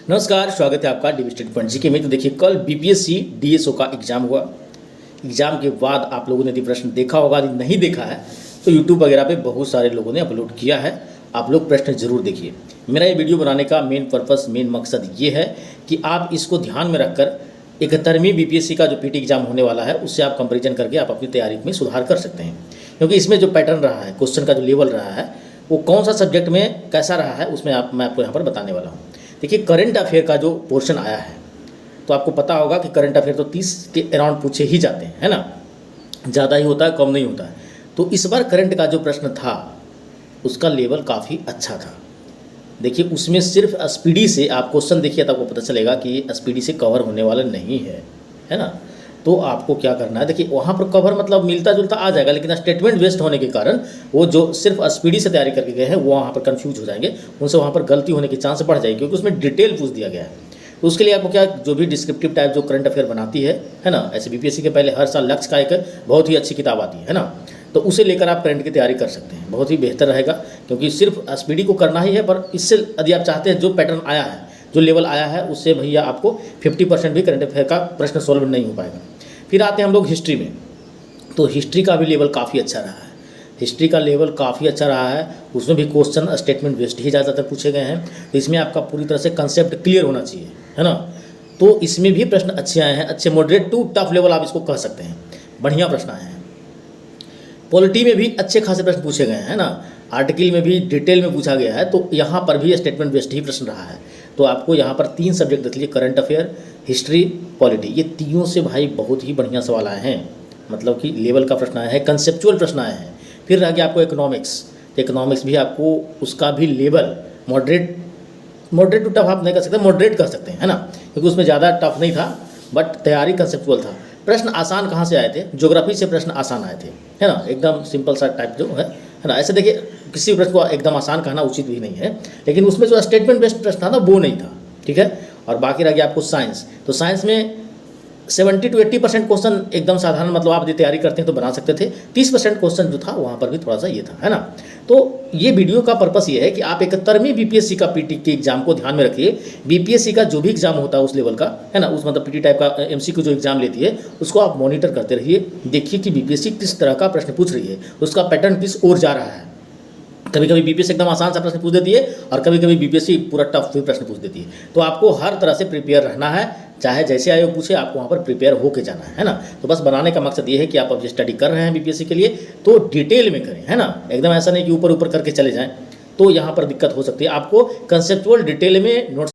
नमस्कार, स्वागत है आपका डिवी स्टेट पॉइंट जी में। तो देखिए, कल बीपीएससी डीएसओ का एग्जाम हुआ। एग्जाम के बाद आप लोगों ने यदि प्रश्न देखा होगा, यदि नहीं देखा है तो यूट्यूब वगैरह पे बहुत सारे लोगों ने अपलोड किया है। आप लोग प्रश्न जरूर देखिए। मेरा ये वीडियो बनाने का मेन पर्पस, मेन मकसद ये है कि आप इसको ध्यान में रखकर 71वीं बीपीएससी का जो पीटी एग्जाम होने वाला है उससे आप कंपेरिजन करके आप अपनी तैयारी में सुधार कर सकते हैं। क्योंकि इसमें जो पैटर्न रहा है, क्वेश्चन का जो लेवल रहा है, वो कौन सा सब्जेक्ट में कैसा रहा है, उसमें मैं आपको यहाँ पर बताने वाला हूँ। देखिए, करंट अफेयर का जो पोर्शन आया है, तो आपको पता होगा कि करंट अफेयर तो 30 के अराउंड पूछे ही जाते हैं, है ना। ज़्यादा ही होता है, कम नहीं होता है। तो इस बार करंट का जो प्रश्न था उसका लेवल काफ़ी अच्छा था। देखिए, उसमें सिर्फ एसपीडी से आप क्वेश्चन देखिए तो आपको पता चलेगा कि एसपीडी से कवर होने वाला नहीं है ना। तो आपको क्या करना है, देखिए वहाँ पर कवर मतलब मिलता जुलता आ जाएगा, लेकिन स्टेटमेंट वेस्ट होने के कारण वो जो सिर्फ एसपीडी से तैयारी करके गए हैं वो वहाँ पर कंफ्यूज हो जाएंगे, उनसे वहाँ पर गलती होने की चांस बढ़ जाएगी, क्योंकि उसमें डिटेल पूछ दिया गया है। तो उसके लिए आपको क्या, जो भी डिस्क्रिप्टिव टाइप जो करंट अफेयर बनाती है ना, ऐसे बीपीएससी के पहले हर साल लक्ष्य का एक बहुत ही अच्छी किताब आती है ना, तो उसे लेकर आप करंट की तैयारी कर सकते हैं। बहुत ही बेहतर रहेगा, क्योंकि सिर्फ एसपीडी को करना ही है, पर इससे यदि आप चाहते हैं जो पैटर्न आया है, जो लेवल आया है, उससे भैया आपको 50% भी करंट अफेयर का प्रश्न सॉल्व नहीं हो पाएगा। फिर आते हैं हम लोग हिस्ट्री में। तो हिस्ट्री का भी लेवल काफ़ी अच्छा रहा है। हिस्ट्री का लेवल काफ़ी अच्छा रहा है। उसमें भी क्वेश्चन स्टेटमेंट बेस्ड ही ज़्यादातर पूछे गए हैं। तो इसमें आपका पूरी तरह से कंसेप्ट क्लियर होना चाहिए, है ना। तो इसमें भी प्रश्न अच्छे आए हैं, अच्छे मॉडरेट टू टफ लेवल आप इसको कह सकते हैं। बढ़िया प्रश्न आए हैं। पॉलिटी में भी अच्छे खासे प्रश्न पूछे गए हैं ना। आर्टिकल में भी डिटेल में पूछा गया है, तो यहाँ पर भी स्टेटमेंट बेस्ड ही प्रश्न रहा है। तो आपको यहाँ पर 3 सब्जेक्ट देख लीजिए, करंट अफेयर, हिस्ट्री, पॉलिटी, ये तीनों से भाई बहुत ही बढ़िया सवाल आए हैं। मतलब कि लेवल का प्रश्न आया है, कंसेप्चुअल प्रश्न आए हैं। फिर रह गया आपको इकोनॉमिक्स। इकोनॉमिक्स भी आपको उसका भी लेवल मॉडरेट टू टफ आप नहीं कर सकते, मॉडरेट कर सकते हैं, है ना, क्योंकि उसमें ज़्यादा टफ नहीं था, बट तैयारी कंसेप्चुअल था। प्रश्न आसान कहाँ से आए थे? ज्योग्राफी से प्रश्न आसान आए थे, है ना, एकदम सिंपल सा टाइप जो है ना। ऐसे देखिए, किसी प्रश्न को एकदम आसान कहना उचित भी नहीं है, लेकिन उसमें जो स्टेटमेंट बेस्ड प्रश्न था ना वो नहीं था, ठीक है। और बाकी रह गया आपको साइंस। तो साइंस में 70 to 80% क्वेश्चन एकदम साधारण, मतलब आप यदि तैयारी करते हैं तो बना सकते थे। 30% क्वेश्चन जो था वहाँ पर भी थोड़ा सा ये था, है ना। तो ये वीडियो का पर्पस ये है कि आप 71वीं बीपीएससी का पीटी के एग्जाम को ध्यान में रखिए। बीपीएससी का जो भी एग्जाम होता है उस लेवल का, है ना, उस मतलब पीटी टाइप का एमसीक्यू जो एग्जाम लेती है, उसको आप मॉनिटर करते रहिए। देखिए कि बीपीएससी किस तरह का प्रश्न पूछ रही है, उसका पैटर्न किस ओर जा रहा है। कभी कभी बीपीएससी एकदम आसान सा प्रश्न पूछ देती है, और कभी कभी बीपीएससी पूरा टफ भी प्रश्न पूछ देती है। तो आपको हर तरह से प्रिपेयर रहना है, चाहे जैसे आयोग पूछे आपको वहाँ पर प्रिपेयर होके जाना है ना। तो बस बनाने का मकसद ये है कि आप अब स्टडी कर रहे हैं बीपीएससी के लिए तो डिटेल में करें, है ना। एकदम ऐसा नहीं कि ऊपर ऊपर करके चले जाएं, तो यहाँ पर दिक्कत हो सकती है। आपको कंसेप्चुअल डिटेल में नोट्स